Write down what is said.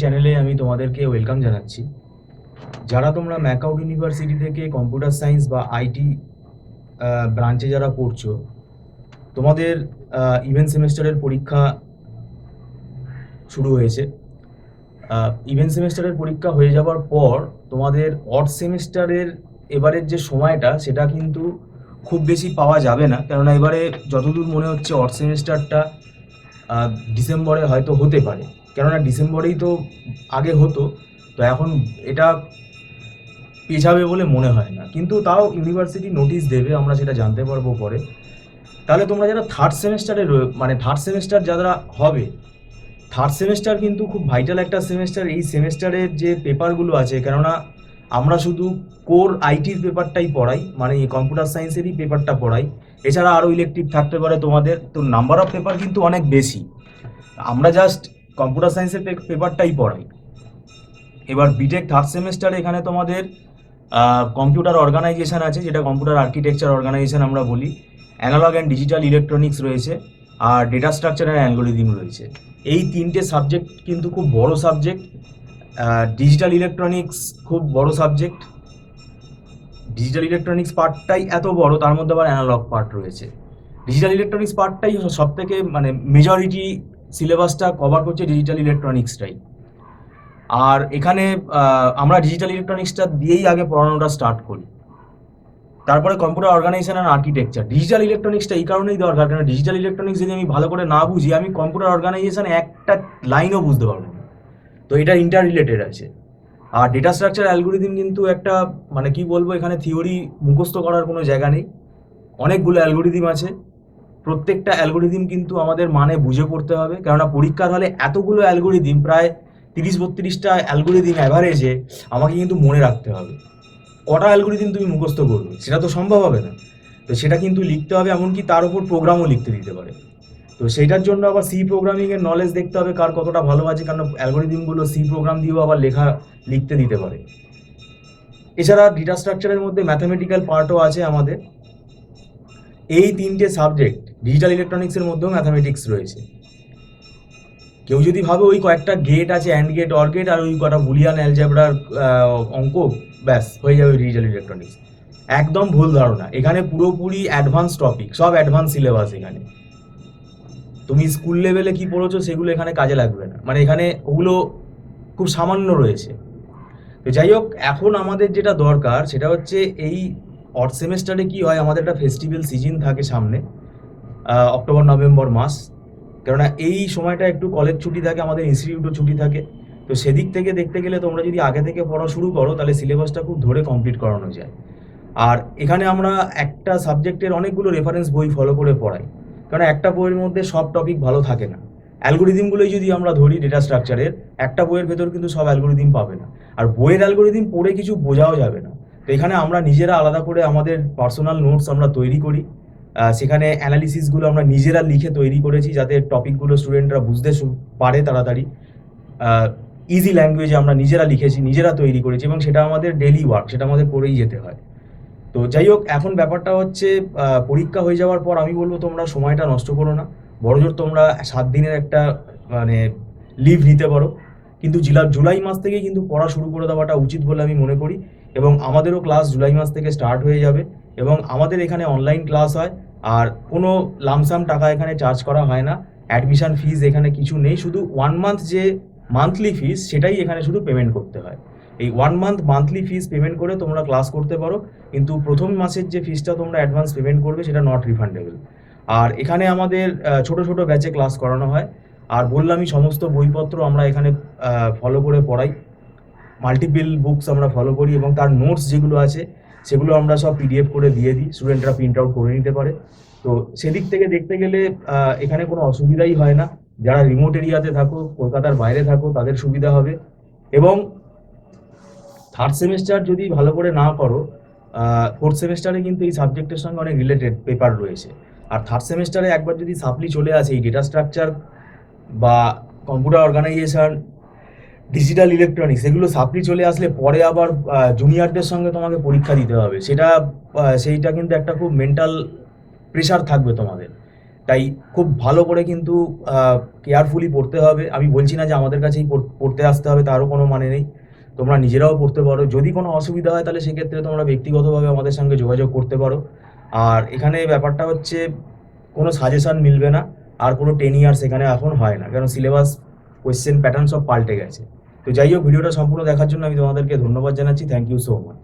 চ্যানেলে আমি তোমাদেরকে ওয়েলকাম জানাচ্ছি। যারা তোমরা ম্যাকআউট ইউনিভার্সিটি থেকে কম্পিউটার সায়েন্স বা আইটি ব্রাঞ্চে যারা পড়ছো, তোমাদের ইভেন্ট সেমেস্টারের পরীক্ষা শুরু হয়েছে। ইভেন্ট সেমেস্টারের পরীক্ষা হয়ে যাওয়ার পর তোমাদের অড সেমেস্টারের এবারের যে সময়টা সেটা কিন্তু খুব বেশি পাওয়া যাবে না, কেননা এবারে যতদূর মনে হচ্ছে অড সেমেস্টারটা ডিসেম্বরে হয়তো হতে পারে, কেননা ডিসেম্বরেই তো আগে হতো। তো এখন এটা পেছাবে বলে মনে হয় না, কিন্তু তাও ইউনিভার্সিটি নোটিশ দেবে, আমরা সেটা জানতে পারবো পরে। তাহলে তোমরা যারা থার্ড সেমেস্টারে মানে থার্ড সেমেস্টার যারা হবে, থার্ড সেমেস্টার কিন্তু খুব ভাইটাল একটা সেমেস্টার। এই সেমেস্টারের যে পেপারগুলো আছে, কেননা আমরা শুধু কোর আইটির পেপারটাই পড়াই, মানে কম্পিউটার সায়েন্সেরই পেপারটা পড়াই। এছাড়া আরও ইলেকটিভ থাকতে পারে তোমাদের, তো নাম্বার অফ পেপার কিন্তু অনেক বেশি। আমরা জাস্ট কম্পিউটার সায়েন্সের পেপারটাই পড়াই। এবার বিটেক থার্ড সেমেস্টারে এখানে তোমাদের কম্পিউটার অর্গানাইজেশন আছে, যেটা কম্পিউটার আর্কিটেকচার অর্গানাইজেশন আমরা বলি। অ্যানালগ অ্যান্ড ডিজিটাল ইলেকট্রনিক্স রয়েছে, আর ডেটা স্ট্রাকচার অ্যান্ড অ্যালগোরিদম রয়েছে। এই তিনটে সাবজেক্ট কিন্তু খুব বড় সাবজেক্ট। ডিজিটাল ইলেকট্রনিক্স খুব বড় সাবজেক্ট। ডিজিটাল ইলেকট্রনিক্স পার্টটাই এত বড়, তার মধ্যে আবার অ্যানালগ পার্ট রয়েছে। ডিজিটাল ইলেকট্রনিক্স পার্টটাই সব থেকে মানে মেজরিটি সিলেবাসটা কভার করছে ডিজিটাল ইলেকট্রনিক্সটাই। আর এখানে আমরা ডিজিটাল ইলেকট্রনিক্সটা দিয়েই আগে পড়ানোটা স্টার্ট করি, তারপরে computer organization and architecture. Digital ইলেকট্রনিক্সটা এই কারণেই দরকার, কারণ ডিজিটাল ইলেকট্রনিক্স যদি আমি ভালো করে না বুঝি, আমি কম্পিউটার অর্গানাইজেশন একটা লাইনও বুঝতে পারবো না। তো এটা ইন্টার রিলেটেড আছে। আর ডেটা স্ট্রাকচার অ্যালগোরিদম কিন্তু একটা, মানে কি বলবো, এখানে থিওরি মুখস্থ করার কোনো জায়গা নেই। অনেকগুলো অ্যালগোরিদম আছে, প্রত্যেকটা অ্যালগোরিদম কিন্তু আমাদের মানে বুঝে পড়তে হবে, কেননা পরীক্ষার হলে এতগুলো অ্যালগোরিদম, প্রায় 30-32টা অ্যালগোরিদম অ্যাভারেজে আমাকে কিন্তু মনে রাখতে হবে। কটা অ্যালগোরিদম তুমি মুখস্থ করবে সেটা তো সম্ভব হবে না। তো সেটা কিন্তু লিখতে হবে, এমনকি তার উপর প্রোগ্রামও লিখতে দিতে পারে। তো সেইটার জন্য আবার সি প্রোগ্রামিংয়ের নলেজ দেখতে হবে কার কতটা ভালো আছে, কারণ অ্যালগোরিদমগুলো সি প্রোগ্রাম দিয়েও আবার লিখতে দিতে পারে। এছাড়া ডেটা স্ট্রাকচারের মধ্যে ম্যাথামেটিক্যাল পার্টও আছে আমাদের। এই তিনটে সাবজেক্ট, ডিজিটাল ইলেকট্রনিক্সের মধ্যেও ম্যাথামেটিক্স রয়েছে। কেউ যদি ভাবে ওই কয়েকটা গেট আছে, অ্যান্ড গেট, অর গেট, আর ওই কটা বুলিয়ান অ্যালজেব্রার অঙ্ক, ব্যাস হয়ে যাবে ডিজিটাল ইলেকট্রনিক্স, একদম ভুল ধারণা। এখানে পুরোপুরি অ্যাডভান্স টপিক, সব অ্যাডভান্স সিলেবাস। এখানে তুমি স্কুল লেভেলে কি পড়েছো সেগুলো এখানে কাজে লাগবে না, মানে এখানে ওগুলো খুব সামান্য রয়েছে। তো যাই হোক, এখন আমাদের যেটা দরকার সেটা হচ্ছে এই অড সেমেস্টারে কি হয়, আমাদের একটা ফেস্টিভ্যাল সিজন থাকে সামনে, অক্টোবর নভেম্বর মাস। কেননা এই সময়টা একটু কলেজ ছুটি থাকে, আমাদের ইনস্টিটিউটও ছুটি থাকে। তো সেদিক থেকে দেখতে গেলে তোমরা যদি আগে থেকে পড়া শুরু করো, তাহলে সিলেবাসটা খুব ধরে কমপ্লিট করানো যায়। আর এখানে আমরা একটা সাবজেক্টের অনেকগুলো রেফারেন্স বই ফলো করে পড়াই, কারণ একটা বইয়ের মধ্যে সব টপিক ভালো থাকে না। অ্যালগোরিদমগুলোই যদি আমরা ধরি ডেটা স্ট্রাকচারের, একটা বইয়ের ভেতর কিন্তু সব অ্যালগোরিদম পাবে না, আর বইয়ের অ্যালগোরিদম পড়ে কিছু বোঝাও যাবে না। তো এখানে আমরা নিজেরা আলাদা করে আমাদের পার্সোনাল নোটস আমরা তৈরি করি। সেখানে অ্যানালিসিসগুলো আমরা নিজেরা লিখে তৈরি করেছি, যাতে টপিকগুলো স্টুডেন্টরা বুঝতে পারে তাড়াতাড়ি। ইজি ল্যাঙ্গুয়েজে আমরা নিজেরা লিখেছি, নিজেরা তৈরি করেছি, এবং সেটা আমাদের ডেলি ওয়ার্ক, সেটা আমাদের করেই যেতে হয়। তো যাই হোক, এখন ব্যাপারটা হচ্ছে পরীক্ষা হয়ে যাওয়ার পর আমি বলবো তোমরা সময়টা নষ্ট করো না। বড়জোর তোমরা 7 দিনের একটা মানে লিভ নিতে পারো, কিন্তু জুলাই মাস থেকেই কিন্তু পড়া শুরু করে দেওয়াটা উচিত বলে আমি মনে করি। এবং আমাদেরও ক্লাস জুলাই মাস থেকে স্টার্ট হয়ে যাবে, এবং আমাদের এখানে অনলাইন ক্লাস হয়। আর কোনো লামসাম টাকা এখানে চার্জ করা হয় না, অ্যাডমিশন ফিজ এখানে কিছু নেই, শুধু 1 মান্থ যে মান্থলি ফিস সেটাই এখানে শুধু পেমেন্ট করতে হয়। এই 1 মান্থ মান্থলি ফিস পেমেন্ট করে তোমরা ক্লাস করতে পারো, কিন্তু প্রথম মাসের যে ফিসটা তোমরা অ্যাডভান্স পেমেন্ট করবে সেটা নট রিফান্ডেবল। আর এখানে আমাদের ছোট ছোট ব্যাচে ক্লাস করানো হয়। আর বললামই, সমস্ত বইপত্র আমরা এখানে ফলো করে পড়াই, মাল্টিপল বুকস আমরা ফলো করি, এবং তার নোটস যেগুলো আছে সেগুলো আমরা সব পিডিএফ করে দিয়ে দিই, স্টুডেন্টরা প্রিন্ট আউট করে নিতে পারে। তো সেদিক থেকে দেখতে গেলে এখানে কোনো অসুবিধাই হয় না। যারা রিমোট এরিয়াতে থাকো, কলকাতার বাইরে থাকো, তাদের সুবিধা হবে। এবং থার্ড সেমেস্টার যদি ভালো করে না করো, ফোর্থ সেমেস্টারে কিন্তু এই সাবজেক্টের সঙ্গে অনেক রিলেটেড পেপার রয়েছে। আর থার্ড সেমেস্টারে একবার যদি সাপ্লি চলে আসে এই ডেটা স্ট্রাকচার বা কম্পিউটার অর্গানাইজেশন, ডিজিটাল ইলেকট্রনিক্স, এগুলো সাপ্লি চলে আসলে পরে আবার জুনিয়রদের সঙ্গে তোমাকে পরীক্ষা দিতে হবে, সেইটা কিন্তু একটা খুব মেন্টাল প্রেশার থাকবে তোমাদের। তাই খুব ভালো করে কিন্তু কেয়ারফুলি পড়তে হবে। আমি বলছি না যে আমাদের কাছেই পড়তে আসতে হবে, তারও কোনো মানে নেই। তোমরা নিজেরাও পড়তে পারো। যদি কোনো অসুবিধা হয় তাহলে সেক্ষেত্রে তোমরা ব্যক্তিগতভাবে আমাদের সঙ্গে যোগাযোগ করতে পারো। আর এখানে ব্যাপারটা হচ্ছে কোনো সাজেশন মিলবে না, আর কোনো 10 ইয়ার্স এখানে এখন হয় না, কারণ সিলেবাস, কোয়েশ্চেন প্যাটার্ন সব পাল্টে গেছে। তো যাই হোক, ভিডিওটা সম্পূর্ণ দেখার জন্য আমি তোমাদেরকে ধন্যবাদ জানাচ্ছি। Thank you so much.